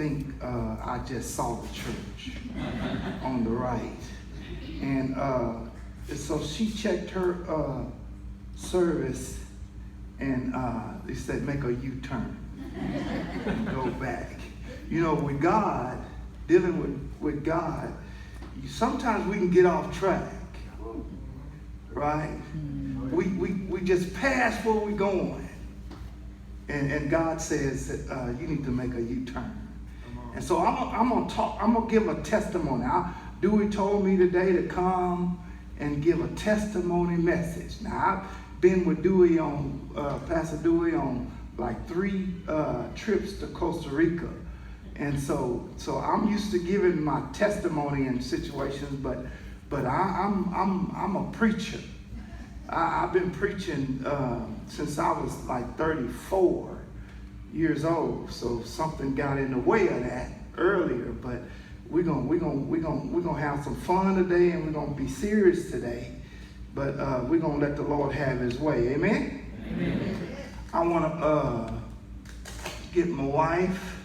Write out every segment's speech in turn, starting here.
think I just saw the church on the right. And so she checked her service and they said, make a U-turn and go back. You know, with God, dealing with God, sometimes we can get off track, right? We just pass where we're going. And God says that you need to make a U-turn. And so I'm gonna give a testimony. Dewey told me today to come and give a testimony message. Now I've been with Dewey Pastor Dewey on like 3 trips to Costa Rica. And so I'm used to giving my testimony in situations, but I'm a preacher. I've been preaching since I was like 34 years old. So something got in the way of that earlier. But we're gonna have some fun today, and we're gonna be serious today. But we're gonna let the Lord have His way. Amen. Amen. I want to get my wife,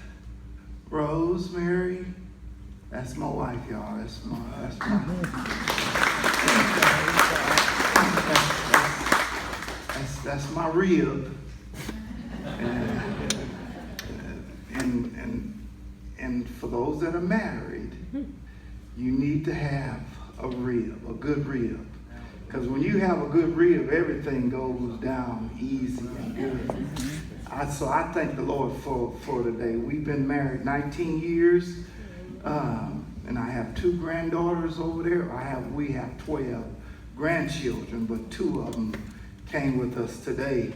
Rosemary. That's my wife, y'all. That's my rib. And for those that are married, you need to have a rib, a good rib. Because when you have a good rib, everything goes down easy and good. So I thank the Lord for today. We've been married 19 years, and I have 2 granddaughters over there. We have 12 grandchildren, but 2 of them came with us today.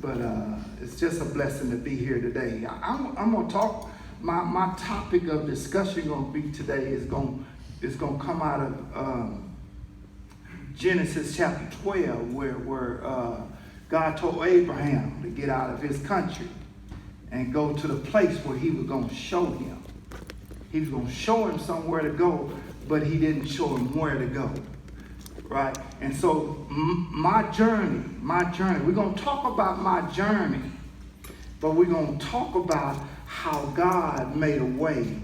But it's just a blessing to be here today. I'm going to talk. My topic of discussion going to be today is going to come out of Genesis chapter 12, where God told Abraham to get out of his country and go to the place where He was going to show him. He was going to show him somewhere to go, but He didn't show him where to go. Right? And so my journey, we're going to talk about my journey, but we're going to talk about how God made a way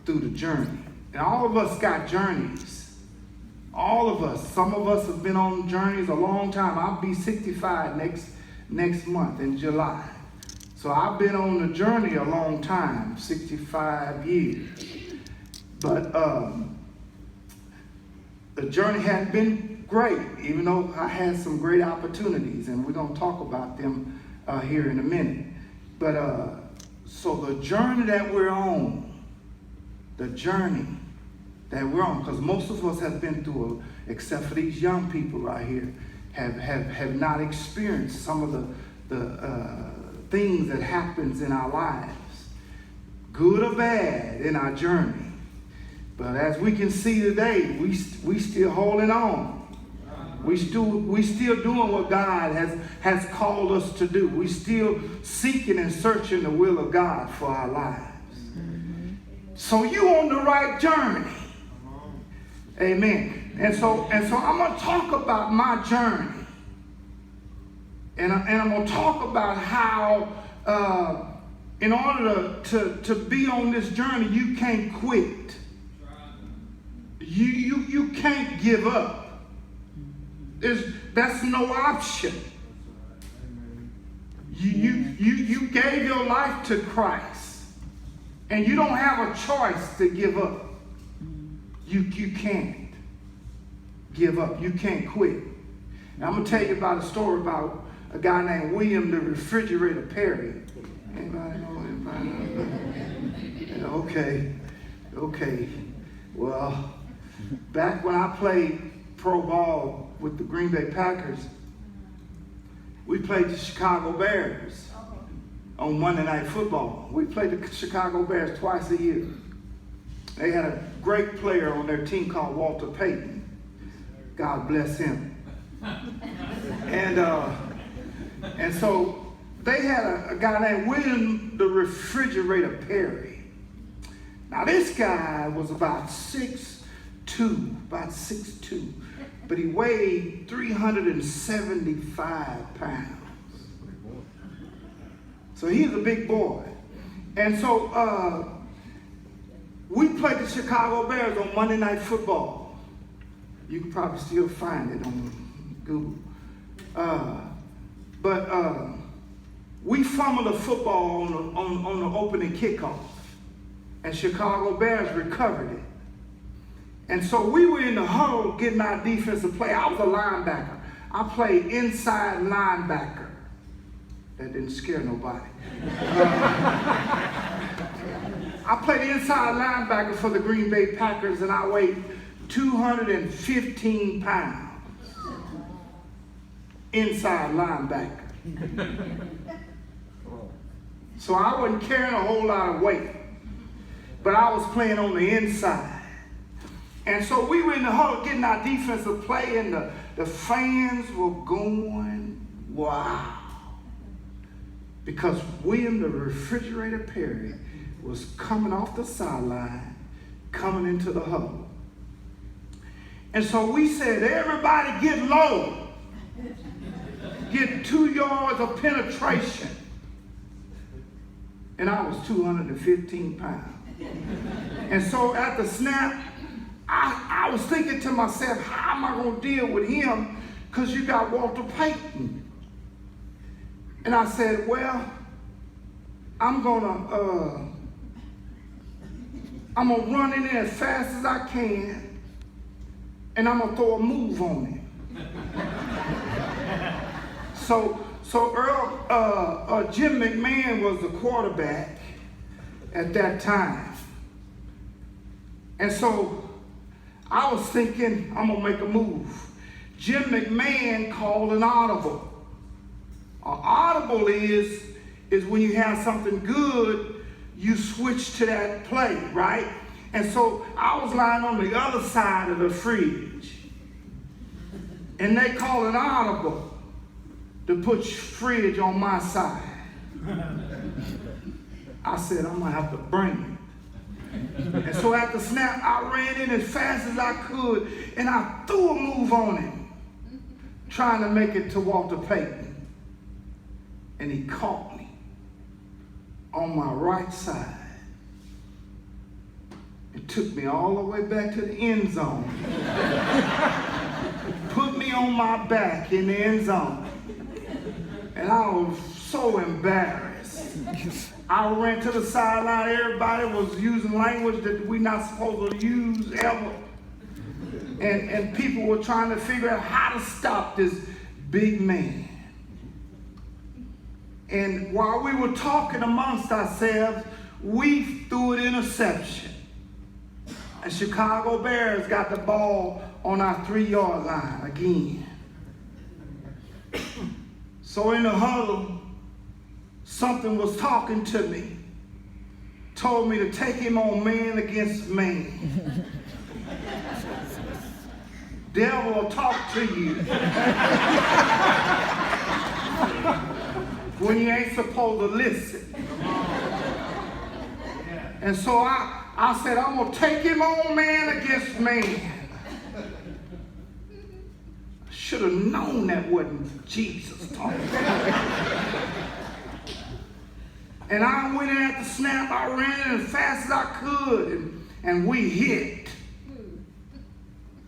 through the journey. And all of us got journeys. All of us. Some of us have been on journeys a long time. I'll be 65 next month in July. So I've been on the journey a long time, 65 years. But the journey had been great, even though I had some great opportunities, and we're going to talk about them here in a minute. But so the journey that we're on, because most of us have been through, except for these young people right here, have not experienced some of the things that happens in our lives, good or bad, in our journey. But as we can see today, we still holding on. We still doing what God has called us to do. We still seeking and searching the will of God for our lives. So you on the right journey. Amen. And so I'm going to talk about my journey. And I'm going to talk about how in order to be on this journey, you can't quit. You can't give up. That's no option. You gave your life to Christ, and you don't have a choice to give up. You can't give up. You can't quit. Now, I'm going to tell you about a story about a guy named William the Refrigerator Perry. Anybody know? Okay. Well, back when I played pro ball with the Green Bay Packers, we played the Chicago Bears on Monday Night Football. We played the Chicago Bears twice a year. They had a great player on their team called Walter Payton. God bless him. And so they had a guy named William the Refrigerator Perry. Now this guy was about 6'2", but he weighed 375 pounds. So he's a big boy. And so we played the Chicago Bears on Monday Night Football. You can probably still find it on Google. But we fumbled the football on the opening kickoff, and Chicago Bears recovered it. And so we were in the huddle getting our defensive play. I was a linebacker. I played inside linebacker. That didn't scare nobody. I played inside linebacker for the Green Bay Packers, and I weighed 215 pounds. Inside linebacker. So I wasn't carrying a whole lot of weight, but I was playing on the inside. And so we were in the huddle getting our defensive play, and the fans were going wow. Because William the Refrigerator Perry was coming off the sideline, coming into the huddle. And so we said, everybody get low. Get 2 yards of penetration. And I was 215 pounds. And so at the snap, I was thinking to myself, how am I going to deal with him? Because you got Walter Payton. And I said, well, I'm gonna run in there as fast as I can, and I'm gonna throw a move on him. So Jim McMahon was the quarterback at that time. And so I was thinking, I'm gonna make a move. Jim McMahon called an audible. An audible is when you have something good, you switch to that play, right? And so I was lying on the other side of the fridge, and they called an audible to put fridge on my side. I said, I'm gonna have to bring it. And so at the snap, I ran in as fast as I could, and I threw a move on him, trying to make it to Walter Payton. And he caught me on my right side and took me all the way back to the end zone. Put me on my back in the end zone. And I was so embarrassed. I ran to the sideline. Everybody was using language that we're not supposed to use ever. And people were trying to figure out how to stop this big man. And while we were talking amongst ourselves, we threw an interception. And Chicago Bears got the ball on our 3-yard line again. So in the huddle, something was talking to me. Told me to take him on man against man. Devil will talk to you when you ain't supposed to listen. And so I said, I'm going to take him on man against man. Should have known that wasn't Jesus talking. And I went in at the snap. I ran in as fast as I could, and we hit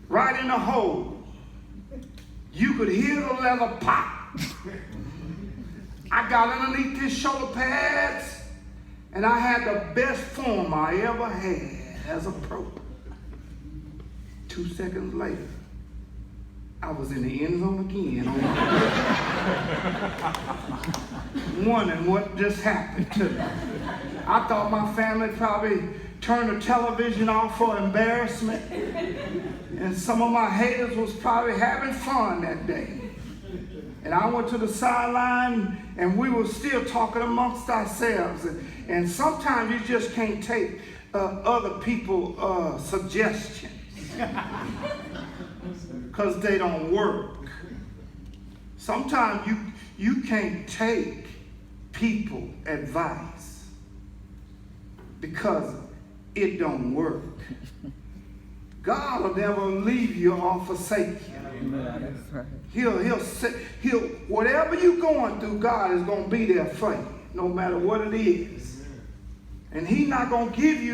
right in the hole. You could hear the leather pop. I got underneath his shoulder pads, and I had the best form I ever had as a pro. 2 seconds later, I was in the end zone again. Wondering what just happened to me. I thought my family probably turned the television off for embarrassment, and some of my haters was probably having fun that day. And I went to the sideline, and we were still talking amongst ourselves. And sometimes you just can't take other people's suggestions because they don't work. Sometimes you can't take people advice because it don't work. God will never leave you or forsake you. He'll whatever you're going through, God is going to be there for you, no matter what it is. And he's not going to give you